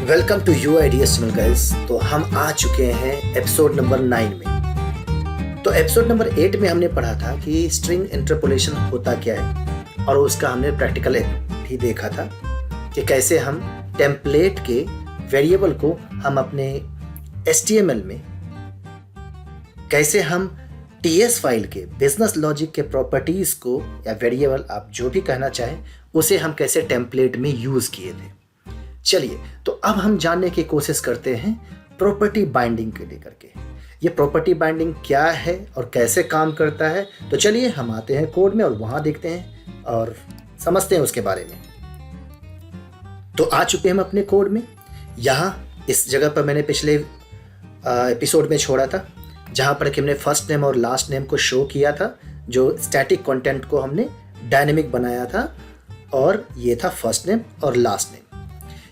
Welcome to you ideas channel guys. तो हम आ चुके हैं एपिसोड नंबर 9 में। तो एपिसोड नंबर 8 में हमने पढ़ा था कि स्ट्रिंग इंटरपोलेशन होता क्या है और उसका हमने प्रैक्टिकल भी देखा था कि कैसे हम टेम्पलेट के वेरिएबल को हम अपने HTML में कैसे हम TS फाइल के बिजनेस लॉजिक के प्रॉपर्टीज को या वेरिएबल आप जो भी कहना चाहें उसे हम कैसे टेम्पलेट में यूज़ किए थे। चलिए तो अब हम जानने की कोशिश करते हैं प्रॉपर्टी बाइंडिंग के लेकर के। ये प्रॉपर्टी बाइंडिंग क्या है और कैसे काम करता है। तो चलिए हम आते हैं कोड में और वहाँ देखते हैं और समझते हैं उसके बारे में। तो आ चुके हैं हम अपने कोड में। यहाँ इस जगह पर मैंने पिछले एपिसोड में छोड़ा था जहाँ पर कि हमने फर्स्ट नेम और लास्ट नेम को शो किया था। जो स्टैटिक कंटेंट को हमने डायनेमिक बनाया था और ये था फर्स्ट नेम और लास्ट नेम।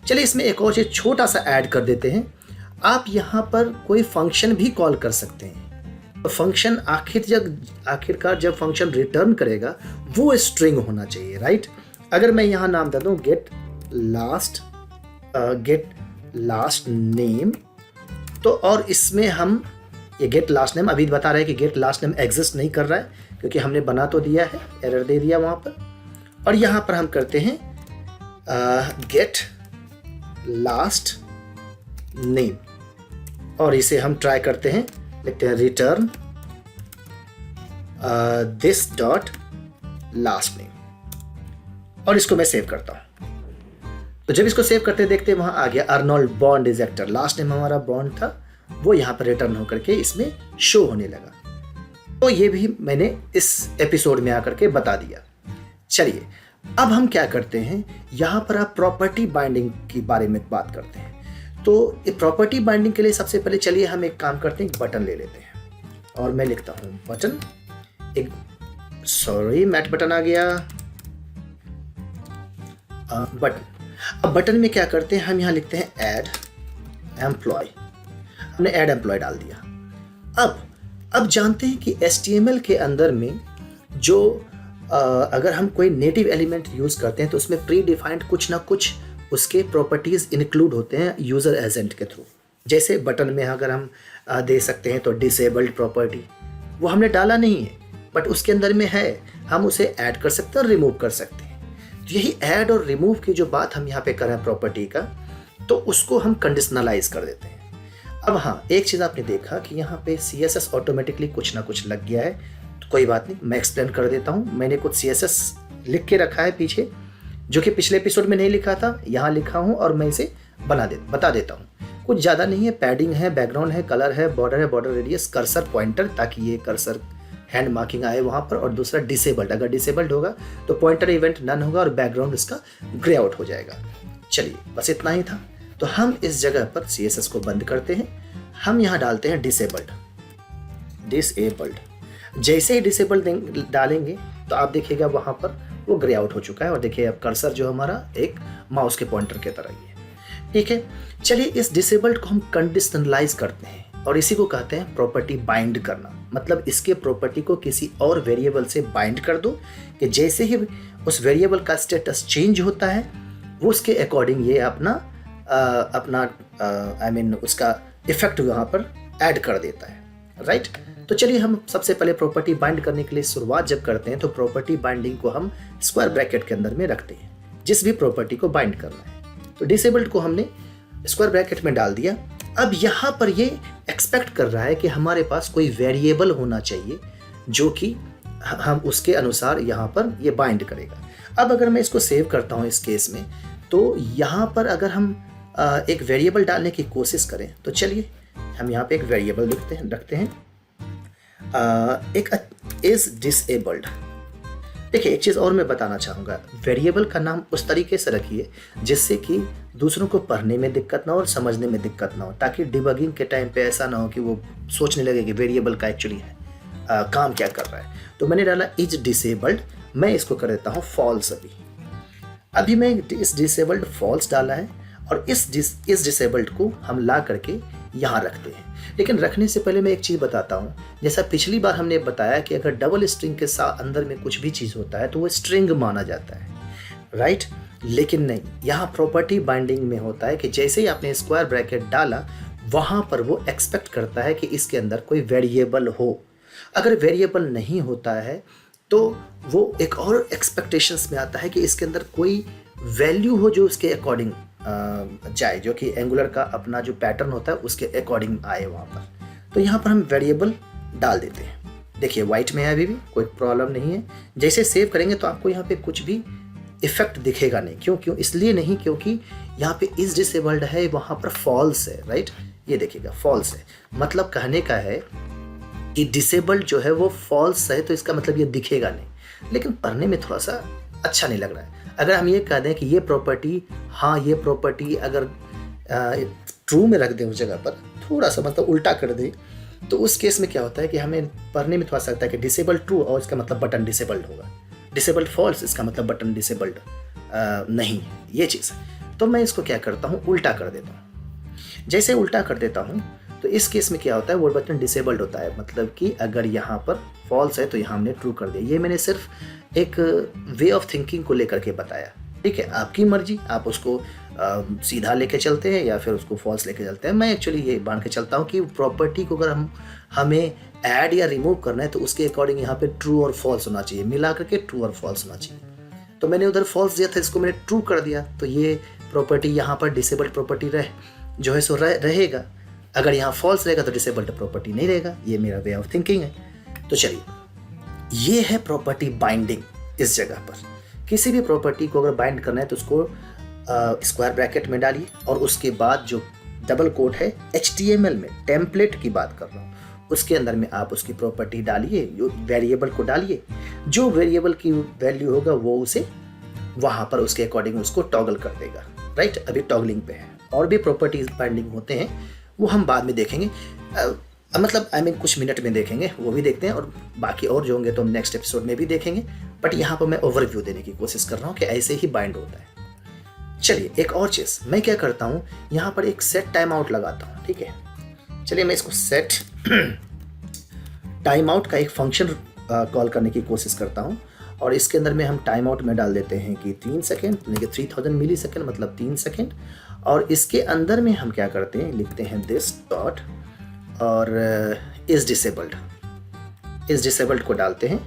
चलिए इसमें एक और चीज़ छोटा सा ऐड कर देते हैं। आप यहाँ पर कोई फंक्शन भी कॉल कर सकते हैं। तो फंक्शन आखिरकार जब फंक्शन रिटर्न करेगा वो स्ट्रिंग होना चाहिए, राइट। अगर मैं यहाँ नाम दे दूँ गेट लास्ट नेम, तो और इसमें हम ये गेट लास्ट नेम अभी बता रहे हैं कि गेट लास्ट नेम एग्जिस्ट नहीं कर रहा है क्योंकि हमने बना तो दिया है, एरर दे दिया वहाँ पर। और यहाँ पर हम करते हैं गेट लास्ट नेम और इसे हम ट्राई करते हैं, लिखते हैं return this dot last name और इसको मैं सेव करता हूं। तो जब इसको सेव करते देखते हैं वहां आ गया Arnold bond is actor. Last name हमारा बॉन्ड था, वो यहां पर रिटर्न होकर के इसमें शो होने लगा। तो ये भी मैंने इस एपिसोड में आकर के बता दिया। चलिए अब हम क्या करते हैं, यहाँ पर आप प्रॉपर्टी बाइंडिंग के बारे में बात करते हैं। तो ये प्रॉपर्टी बाइंडिंग के लिए सबसे पहले चलिए हम एक काम करते हैं, एक बटन ले लेते हैं और मैं लिखता हूँ बटन, मैट बटन आ गया बटन। अब बटन में क्या करते हैं, हम यहाँ लिखते हैं ऐड एम्प्लॉय। हमने ऐड एम्प्लॉय डाल दिया। अब जानते हैं कि HTML के अंदर में जो अगर हम कोई नेटिव एलिमेंट यूज़ करते हैं तो उसमें प्री डिफाइंड कुछ ना कुछ उसके प्रॉपर्टीज़ इंक्लूड होते हैं यूज़र एजेंट के थ्रू। जैसे बटन में अगर हम दे सकते हैं तो डिसेबल्ड प्रॉपर्टी, वो हमने डाला नहीं है बट उसके अंदर में है, हम उसे ऐड कर सकते हैं और रिमूव कर सकते हैं। तो यही ऐड और रिमूव की जो बात हम यहाँ पे कर रहे हैं प्रॉपर्टी का, तो उसको हम कंडीशनलाइज कर देते हैं। अब हाँ, एक चीज़ आपने देखा कि यहाँ पे CSS ऑटोमेटिकली कुछ ना कुछ लग गया है। तो कोई बात नहीं, मैं एक्सप्लेन कर देता हूँ। मैंने कुछ CSS लिख के रखा है पीछे, जो कि पिछले एपिसोड में नहीं लिखा था, यहाँ लिखा हूँ और मैं इसे बता देता हूँ। कुछ ज़्यादा नहीं है, पैडिंग है, बैकग्राउंड है, कलर है, बॉर्डर रेडियस, कर्सर पॉइंटर, ताकि ये कर्सर हैंड मार्किंग आए वहाँ पर, और दूसरा डिसेबल्ड। अगर डिसेबल्ड होगा तो पॉइंटर इवेंट नन होगा और बैकग्राउंड इसका ग्रे आउट हो जाएगा। चलिए बस इतना ही था। तो हम इस जगह पर CSS को बंद करते हैं, हम यहाँ डालते हैं डिसेबल्ड। जैसे ही डिसेबल डालेंगे तो आप देखिएगा वहाँ पर वो ग्रे आउट हो चुका है और देखिए अब कर्सर जो हमारा एक माउस के पॉइंटर की तरह ही है। ठीक है, चलिए इस डिसेबल्ड को हम कंडीशनलाइज करते हैं और इसी को कहते हैं प्रॉपर्टी बाइंड करना। मतलब इसके प्रॉपर्टी को किसी और वेरिएबल से बाइंड कर दो कि जैसे ही उस वेरिएबल का स्टेटस चेंज होता है वो उसके अकॉर्डिंग ये अपना उसका इफेक्ट वहाँ पर ऐड कर देता है, राइट। तो चलिए हम सबसे पहले प्रॉपर्टी बाइंड करने के लिए शुरुआत जब करते हैं तो प्रॉपर्टी बाइंडिंग को हम स्क्वायर ब्रैकेट के अंदर में रखते हैं, जिस भी प्रॉपर्टी को बाइंड करना है। तो डिसेबल्ड को हमने स्क्वायर ब्रैकेट में डाल दिया। अब यहाँ पर ये एक्सपेक्ट कर रहा है कि हमारे पास कोई वेरिएबल होना चाहिए जो कि हम उसके अनुसार यहाँ पर ये बाइंड करेगा। अब अगर मैं इसको सेव करता हूँ इस केस में, तो यहाँ पर अगर हम एक वेरिएबल डालने की कोशिश करें तो चलिए हम यहाँ पे एक वेरिएबल रखते हैं एक इज डिसेबल्ड। देखिए एक चीज़ और मैं बताना चाहूँगा, वेरिएबल का नाम उस तरीके से रखिए जिससे कि दूसरों को पढ़ने में दिक्कत ना हो और समझने में दिक्कत ना हो, ताकि डिबगिंग के टाइम पे ऐसा ना हो कि वो सोचने लगे कि वेरिएबल का एक्चुअली काम क्या कर रहा है। तो मैंने डाला इज डिसेबल्ड, मैं इसको कर देता हूँ फॉल्स। अभी मैं इस डिसेबल्ड फॉल्स डाला है और इस डिसेबल्ड को हम ला करके यहाँ रखते हैं। लेकिन रखने से पहले मैं एक चीज़ बताता हूँ, जैसा पिछली बार हमने बताया कि अगर डबल स्ट्रिंग के साथ अंदर में कुछ भी चीज़ होता है तो वो स्ट्रिंग माना जाता है, राइट। लेकिन नहीं, यहाँ प्रॉपर्टी बाइंडिंग में होता है कि जैसे ही आपने स्क्वायर ब्रैकेट डाला वहाँ पर वो एक्सपेक्ट करता है कि इसके अंदर कोई वेरिएबल हो। अगर वेरिएबल नहीं होता है तो वो एक और एक्सपेक्टेशंस में आता है कि इसके अंदर कोई वैल्यू हो जो उसके अकॉर्डिंग जाए, जो कि एंगुलर का अपना जो पैटर्न होता है उसके अकॉर्डिंग आए वहाँ पर। तो यहाँ पर हम वेरिएबल डाल देते हैं। देखिए वाइट में है, अभी भी कोई प्रॉब्लम नहीं है। जैसे सेव करेंगे तो आपको यहाँ पे कुछ भी इफेक्ट दिखेगा नहीं। क्यों इसलिए नहीं, क्योंकि यहाँ पे इज डिसेबल्ड है, वहाँ पर फॉल्स है, राइट। ये देखिएगा फॉल्स है, मतलब कहने का है कि डिसेबल्ड जो है वो फॉल्स है, तो इसका मतलब ये दिखेगा नहीं। लेकिन पढ़ने में थोड़ा सा अच्छा नहीं लग रहा है। अगर हम ये कह दें कि ये प्रॉपर्टी, हाँ ये प्रॉपर्टी अगर ट्रू में रख दें उस जगह पर, थोड़ा सा मतलब उल्टा कर दें, तो उस केस में क्या होता है कि हमें पढ़ने में थोड़ा सा लगता है कि डिसेबल्ड ट्रू और इसका मतलब बटन डिसेबल्ड होगा, डिसेबल्ड फॉल्स इसका मतलब बटन डिसेबल्ड नहीं है, ये चीज़ है। तो मैं इसको क्या करता हूँ, उल्टा कर देता हूँ। जैसे उल्टा कर देता हूँ तो इस केस में क्या होता है, वो बटन डिसेबल्ड होता है, मतलब कि अगर यहाँ पर फॉल्स है तो यहाँ हमने ट्रू कर दिया। ये मैंने सिर्फ एक वे ऑफ थिंकिंग को लेकर के बताया, ठीक है। आपकी मर्जी, आप उसको सीधा लेके चलते हैं या फिर उसको फॉल्स लेके चलते हैं। मैं एक्चुअली ये मान के चलता हूँ कि प्रॉपर्टी को अगर हमें ऐड या रिमूव करना है तो उसके अकॉर्डिंग यहाँ पे ट्रू और फॉल्स होना चाहिए, मिला करके ट्रू और फॉल्स होना चाहिए। तो मैंने उधर फॉल्स दिया था, इसको मैंने ट्रू कर दिया, तो ये प्रॉपर्टी यहाँ पर डिसेबल्ड प्रॉपर्टी जो है सो रहेगा। अगर यहाँ फॉल्स रहेगा तो डिसेबल्ड प्रॉपर्टी नहीं रहेगा। ये मेरा वे ऑफ थिंकिंग है। तो चलिए, ये है प्रॉपर्टी बाइंडिंग। इस जगह पर किसी भी प्रॉपर्टी को अगर बाइंड करना है तो उसको स्क्वायर ब्रैकेट में डालिए, और उसके बाद जो डबल कोट है HTML में, टेम्पलेट की बात कर रहा हूँ, उसके अंदर में आप उसकी प्रॉपर्टी डालिए, जो वेरिएबल को डालिए, जो वेरिएबल की वैल्यू होगा वो उसे वहाँ पर उसके अकॉर्डिंग उसको टॉगल कर देगा, राइट। अभी टॉगलिंग पे है, और भी प्रॉपर्टीज बाइंडिंग होते हैं, वो हम बाद में देखेंगे, मतलब कुछ मिनट में देखेंगे, वो भी देखते हैं, और बाकी और जो होंगे तो हम नेक्स्ट एपिसोड में भी देखेंगे। बट यहाँ पर मैं ओवरव्यू देने की कोशिश कर रहा हूँ कि ऐसे ही बाइंड होता है। चलिए, एक और चीज़ मैं क्या करता हूँ, यहाँ पर एक सेट टाइम आउट लगाता हूँ, ठीक है। चलिए मैं इसको सेट टाइम आउट का एक फंक्शन कॉल करने की कोशिश करता हूँ, और इसके अंदर में हम टाइम आउट में डाल देते हैं कि 3 सेकेंड, यानी कि 3000 मिली सेकेंड, मतलब 3 सेकेंड। और इसके अंदर में हम क्या करते हैं, लिखते हैं दिस डॉट और इज डिसेबल्ड को डालते हैं,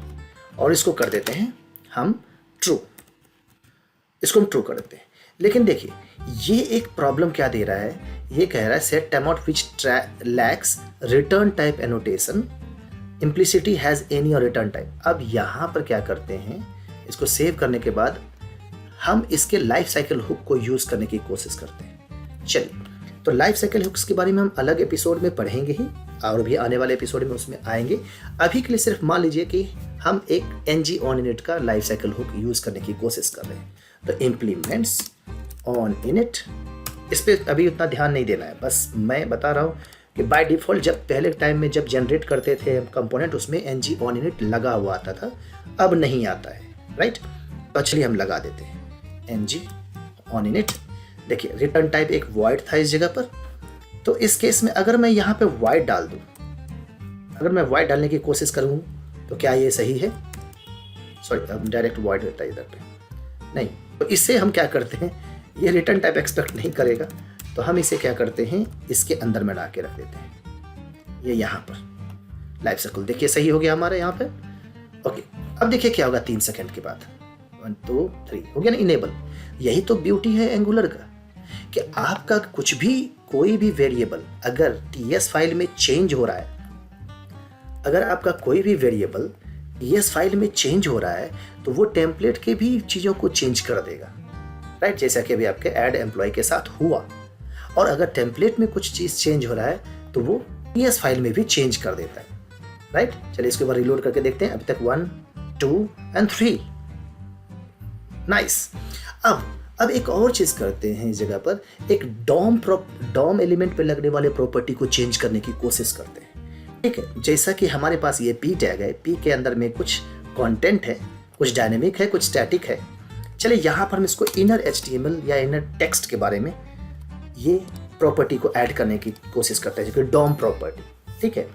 और इसको कर देते हैं हम ट्रू, इसको हम ट्रू कर देते हैं। लेकिन देखिए, ये एक प्रॉब्लम क्या दे रहा है, ये कह रहा है set time out which lacks return type annotation, implicitly has any और रिटर्न टाइप। अब यहाँ पर क्या करते हैं, इसको सेव करने के बाद हम इसके लाइफ साइकिल हुक को यूज़ करने की कोशिश करते हैं। चलिए, तो लाइफ साइकिल हुक्स के बारे में हम अलग एपिसोड में पढ़ेंगे ही, और भी आने वाले एपिसोड में उसमें आएंगे। अभी के लिए सिर्फ मान लीजिए कि हम एक ng ऑन इनिट का लाइफ साइकिल हुक यूज़ करने की कोशिश कर रहे हैं। तो इम्प्लीमेंट्स ऑन इनिट, इस पर अभी उतना ध्यान नहीं देना है, बस मैं बता रहा हूँ कि बाय डिफ़ॉल्ट जब पहले टाइम में जब जनरेट करते थे कंपोनेंट, उसमें ng ऑन इनिट लगा हुआ आता था, अब नहीं आता है, राइट। तो चलिए हम लगा देते हैं ng ऑन इनिट। देखिए, रिटर्न टाइप एक वॉइड था इस जगह पर, तो इस केस में अगर मैं यहाँ पे वॉइड डाल दूँ, अगर मैं वॉइड डालने की कोशिश करूँ तो क्या ये सही है? सॉरी, डायरेक्ट वॉइड होता है इधर पे, नहीं। तो इससे हम क्या करते हैं, ये रिटर्न टाइप एक्सपेक्ट नहीं करेगा, तो हम इसे क्या करते हैं, इसके अंदर में ला के रख देते हैं, ये यहाँ पर लाइफ सर्कल। देखिए सही हो गया हमारे यहाँ पे, ओके। अब देखिए क्या होगा 3 सेकेंड के बाद, 1 2 3 हो गया ना इनेबल। यही तो ब्यूटी है एंगुलर का, कि आपका कुछ भी, कोई भी वेरिएबल अगर TS फाइल में चेंज हो रहा है, अगर आपका कोई भी वेरिएबल TS फाइल में चेंज हो रहा है, तो वो टेम्पलेट के भी चीज़ों को चेंज कर देगा, राइट। जैसा कि अभी आपके ऐड एम्प्लॉय के साथ हुआ। और अगर टेम्पलेट में कुछ चीज़ चेंज हो रहा है तो वो TS फाइल में भी चेंज कर देता है, राइट। चलिए इसके बाद रिलोड करके देखते हैं। अभी तक 1 2 and 3, नाइस। अब एक और चीज़ करते हैं, इस जगह पर एक डॉम एलिमेंट पे लगने वाले प्रॉपर्टी को चेंज करने की कोशिश करते हैं, ठीक है। जैसा कि हमारे पास ये P टैग है, P के अंदर में कुछ कंटेंट है, कुछ डायनेमिक है, कुछ स्टैटिक है। चलिए यहाँ पर हम इसको इनर HTML या इनर टेक्स्ट के बारे में ये प्रॉपर्टी को ऐड करने की कोशिश करते हैं, जो कि डॉम प्रॉपर्टी, ठीक है,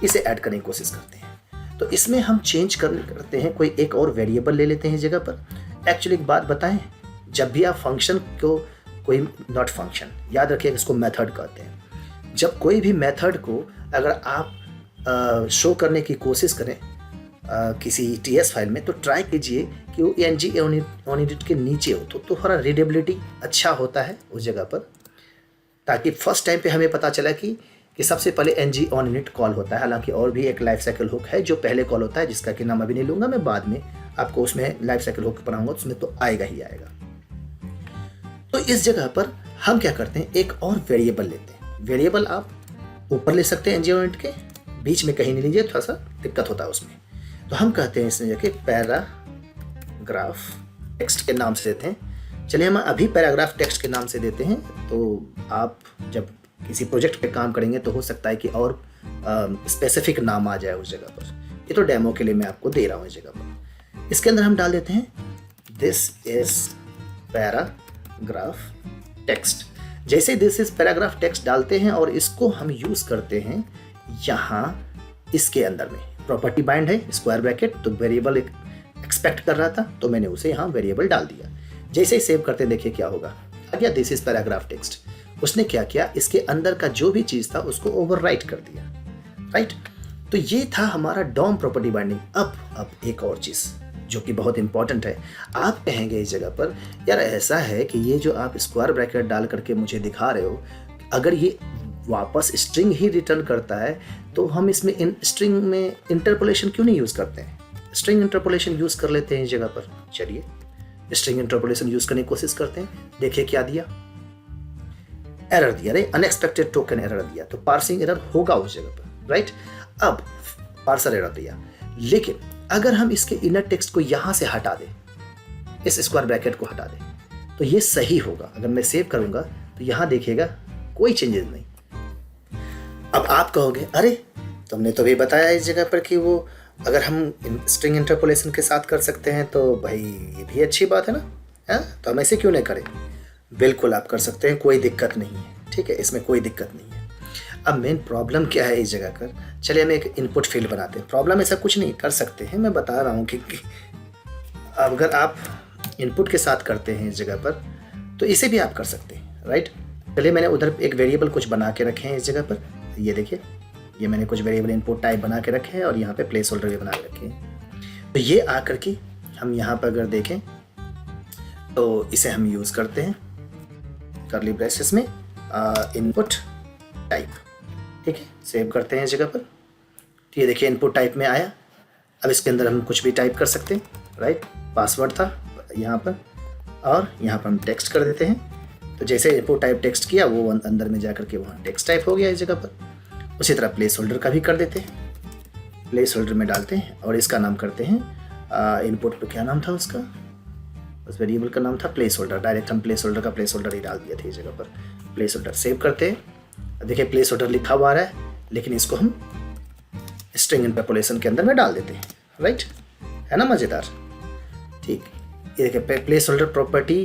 इसे ऐड करने की कोशिश करते हैं। तो इसमें हम चेंज करते हैं, कोई एक और वेरिएबल ले लेते हैं इस जगह पर। एक्चुअली एक बात बताएं, जब भी आप फंक्शन को कोई नॉट फंक्शन याद रखिए, इसको मेथड कहते हैं। जब कोई भी मेथड को अगर आप शो करने की कोशिश करें किसी टीएस फाइल में, तो ट्राई कीजिए कि वो एनजी यूनिट के नीचे हो, तो थोड़ा रीडेबिलिटी अच्छा होता है उस जगह पर, ताकि फर्स्ट टाइम पे हमें पता चला कि सबसे पहले एनजी ऑन यूनिट कॉल होता है। हालांकि और भी एक लाइफ साइकिल हुक है जो पहले कॉल होता है, जिसका कि नाम अभी नहीं लूँगा मैं, बाद में आपको उसमें लाइफ साइकिल हुक पढ़ाऊँगा, उसमें तो आएगा ही आएगा। तो इस जगह पर हम क्या करते हैं, एक और वेरिएबल लेते हैं। वेरिएबल आप ऊपर ले सकते हैं एनजी ऑन यूनिट के, बीच में कहीं नहीं लीजिए, थोड़ा सा दिक्कत होता है उसमें। तो हम कहते हैं इसमें जाके पैराग्राफ टेक्स्ट के नाम से देते हैं। चलिए हम अभी पैराग्राफ टेक्स्ट के नाम से देते हैं, तो आप जब किसी प्रोजेक्ट पे काम करेंगे तो हो सकता है कि और स्पेसिफिक नाम आ जाए उस जगह पर। ये तो डेमो के लिए मैं आपको दे रहा हूँ इस जगह पर। इसके अंदर हम डाल देते हैं दिस इज पैराग्राफ टेक्स्ट। जैसे दिस इज पैराग्राफ टेक्स्ट डालते हैं और इसको हम यूज़ करते हैं यहाँ इसके अंदर में। प्रॉपर्टी बाइंड है स्क्वायर ब्रैकेट, तो वेरिएबल एक्सपेक्ट कर रहा था तो मैंने उसे यहाँ वेरिएबल डाल दिया। जैसे ही सेव करते देखिए क्या होगा, आ गया दिस इज पैराग्राफ टेक्स्ट। उसने क्या किया, इसके अंदर का जो भी चीज़ था उसको ओवरराइट कर दिया, राइट। तो ये था हमारा डॉम प्रॉपर्टी बाइंडिंग। अब एक और चीज़ जो कि बहुत इंपॉर्टेंट है। आप कहेंगे इस जगह पर, यार ऐसा है कि ये जो आप स्क्वायर ब्रैकेट डाल करके मुझे दिखा रहे हो, अगर ये वापस स्ट्रिंग ही रिटर्न करता है तो हम इसमें स्ट्रिंग में इंटरपोलेशन क्यों नहीं यूज़ करते हैं? स्ट्रिंग इंटरपोलेशन यूज़ कर लेते हैं इस जगह पर। चलिए स्ट्रिंग इंटरपोलेशन यूज़ करने की कोशिश करते हैं। देखिए क्या दिया, एरर दिया, अरे अनएक्सपेक्टेड टोकन एरर दिया, तो पार्सिंग एरर होगा उस जगह पर, राइट। अब पार्सर एरर दिया, लेकिन अगर हम इसके इनर टेक्स्ट को यहाँ से हटा दें, इस स्क्वायर ब्रैकेट को हटा दें, तो ये सही होगा। अगर मैं सेव करूँगा तो यहाँ देखिएगा कोई चेंजेस नहीं। अब आप कहोगे, अरे तुमने तो भी बताया इस जगह पर कि वो अगर हम स्ट्रिंग इंटरपोलेशन के साथ कर सकते हैं तो भाई ये भी अच्छी बात है ना, है? तो हम ऐसे क्यों नहीं करें? बिल्कुल आप कर सकते हैं, कोई दिक्कत नहीं है, ठीक है, इसमें कोई दिक्कत नहीं है। अब मेन प्रॉब्लम क्या है इस जगह पर, चलिए हम एक इनपुट फील्ड बनाते हैं। प्रॉब्लम ऐसा कुछ नहीं, कर सकते हैं, मैं बता रहा हूँ कि अगर आप इनपुट के साथ करते हैं इस जगह पर तो इसे भी आप कर सकते हैं, राइट। चलिए मैंने उधर एक वेरिएबल कुछ बना के रखे हैं इस जगह पर, ये देखिए, ये मैंने कुछ वेरिएबल इनपुट टाइप बना के रखे हैं और यहाँ पे प्लेस होल्डर भी बना के रखे हैं। तो ये आकर के हम यहाँ पर अगर देखें तो इसे हम यूज़ करते हैं कर्ली ब्रेसेस में इनपुट टाइप, ठीक है। सेव करते हैं इस जगह पर, तो ये देखिए इनपुट टाइप में आया। अब इसके अंदर हम कुछ भी टाइप कर सकते हैं, राइट। पासवर्ड था यहाँ पर और यहाँ पर हम टेक्स्ट कर देते हैं। तो जैसे इनपुट टाइप टेक्स्ट किया वो अंदर में जाकर के वहाँ टेक्स्ट टाइप हो गया इस जगह पर। उसी तरह प्लेस होल्डर का भी कर देते हैं, प्लेस होल्डर में डालते हैं और इसका नाम करते हैं इनपुट पे क्या नाम था उसका, उस वेरिएबल का नाम था प्लेस होल्डर। डायरेक्ट हम प्लेस होल्डर का प्लेस होल्डर ही डाल दिया था इस जगह पर। प्लेस होल्डर सेव करते हैं, देखिए प्लेस होल्डर लिखा हुआ आ रहा है, लेकिन इसको हम स्ट्रिंग इंटरपोलेशन के अंदर में डाल देते हैं, राइट, है ना मज़ेदार। ठीक, ये देखिए प्लेस होल्डर प्रॉपर्टी,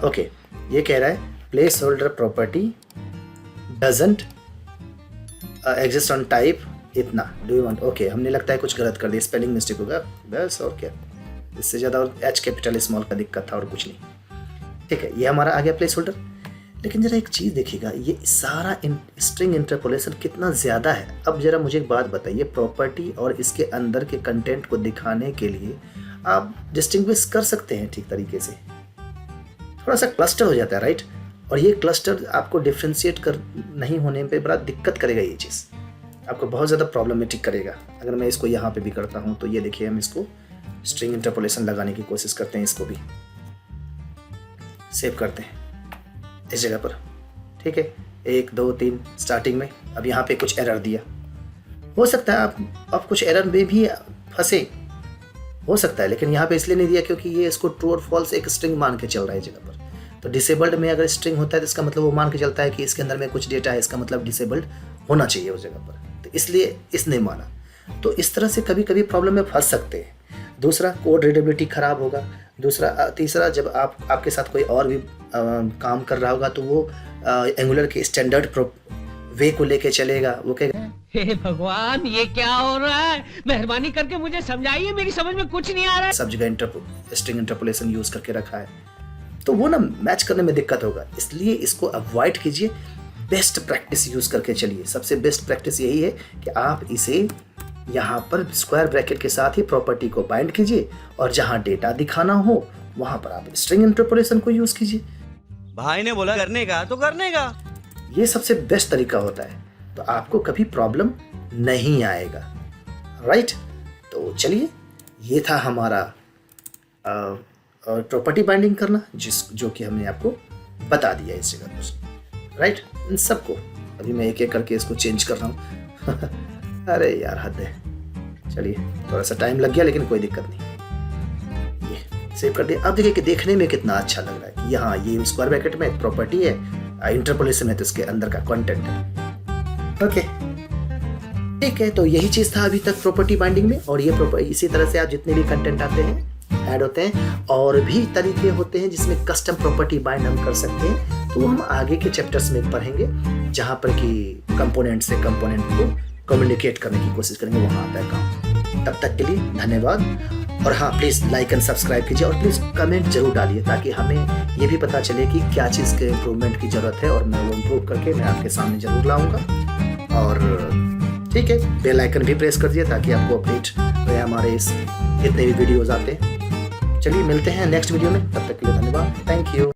ओके, ये कह रहा है place holder property doesn't exist on type इतना, डू यू वांट, ओके, हमने लगता है कुछ गलत कर दिया, स्पेलिंग मिस्टेक होगा बस, और क्या, इससे ज़्यादा और एच कैपिटल स्मॉल का दिक्कत था और कुछ नहीं। ठीक है, ये हमारा आ गया प्लेस होल्डर। लेकिन ज़रा एक चीज़ देखिएगा, ये सारा स्ट्रिंग इंटरपोलेशन कितना ज़्यादा है। अब ज़रा मुझे एक बात बताइए, प्रॉपर्टी और इसके अंदर के कंटेंट को दिखाने के लिए आप डिस्टिंग्विश कर सकते हैं ठीक तरीके से, थोड़ा सा क्लस्टर हो जाता है, राइट। और ये क्लस्टर आपको डिफ्रेंशिएट कर नहीं होने पे बड़ा दिक्कत करेगा, ये चीज़ आपको बहुत ज़्यादा प्रॉब्लमेटिक करेगा। अगर मैं इसको यहाँ पे भी करता हूँ तो ये देखिए, हम इसको स्ट्रिंग इंटरपोलेशन लगाने की कोशिश करते हैं, इसको भी सेव करते हैं इस जगह पर, ठीक है, 1 2 3 स्टार्टिंग में। अब यहाँ पे कुछ एरर दिया, हो सकता है आप कुछ एरर में भी फंसे, हो सकता है, लेकिन यहाँ पे इसलिए नहीं दिया क्योंकि ये इसको ट्रू और फॉल्स एक स्ट्रिंग मान के चल रहा है इस जगह पर। तो डिसेबल्ड में अगर स्ट्रिंग होता है तो इसका मतलब वो मान के चलता है कि इसके अंदर में कुछ डेटा है, इसका मतलब डिसेबल्ड होना चाहिए उस जगह पर, तो इसलिए इसने माना। तो इस तरह से कभी कभी प्रॉब्लम में फंस सकते हैं। दूसरा, कोड रीडेबिलिटी ख़राब होगा। तीसरा, जब आपके साथ कोई और भी काम कर रहा होगा तो वो एंगुलर के स्टैंडर्ड वे को लेके चलेगा, वो कहेगा हे भगवान ये क्या हो रहा है, मेहरबानी करके मुझे समझाइए, मेरी समझ में कुछ नहीं आ रहा है। सब जगह स्ट्रिंग इंटरपोलेशन यूज करके रखा है, तो वो ना मैच करने में दिक्कत होगा, इसलिए इसको अवॉइड कीजिए। बेस्ट प्रैक्टिस यूज़ करके चलिए। सबसे बेस्ट प्रैक्टिस यही है कि आप इसे यहाँ पर स्क्वायर ब्रैकेट के साथ ही प्रॉपर्टी को बाइंड कीजिए और जहाँ डेटा दिखाना हो वहाँ पर आप स्ट्रिंग इंटरपोलेशन को यूज़ कीजिए। भाई ने बोला करने का तो करने का, ये सबसे बेस्ट तरीका होता है, तो आपको कभी प्रॉब्लम नहीं आएगा, राइट। तो चलिए, ये था हमारा प्रॉपर्टी बाइंडिंग करना, जो कि हमने आपको बता दिया इस जगह पर, राइट। इन सबको अभी मैं एक एक करके इसको चेंज कर रहा हूँ अरे यार हद है। चलिए, थोड़ा सा टाइम लग गया लेकिन कोई दिक्कत नहीं। ये सेव कर दिया। अब देखिए कि देखने में कितना अच्छा लग रहा है कि यहाँ ये स्क्वायर ब्रैकेट में प्रॉपर्टी है, इंटरपोलेशन है तो इसके अंदर का कंटेंट है। ओके, ठीक है। तो यही चीज़ था अभी तक प्रॉपर्टी बाइंडिंग में, और ये इसी तरह से आप जितने भी कंटेंट आते हैं ऐड होते हैं, और भी तरीके होते हैं जिसमें कस्टम प्रॉपर्टी बाइंड हम कर सकते हैं। तो हम आगे के चैप्टर्स में पढ़ेंगे, जहाँ पर कि कंपोनेंट से कंपोनेंट को कम्युनिकेट करने की कोशिश करेंगे, वहाँ आता है काम। तब तक के लिए धन्यवाद। और हाँ, प्लीज़ लाइक एंड सब्सक्राइब कीजिए, और प्लीज़ कमेंट जरूर डालिए ताकि हमें ये भी पता चले कि क्या चीज़ के इम्प्रूवमेंट की ज़रूरत है, और मैं वो इम्प्रूव करके मैं आपके सामने ज़रूर लाऊंगा। और ठीक है, बेल आइकन भी प्रेस कर दिए ताकि आपको अपडेट रहे हमारे इस जितने भी वीडियोज़ आते हैं। चलिए, मिलते हैं नेक्स्ट वीडियो में, तब तक के लिए धन्यवाद। Thank you.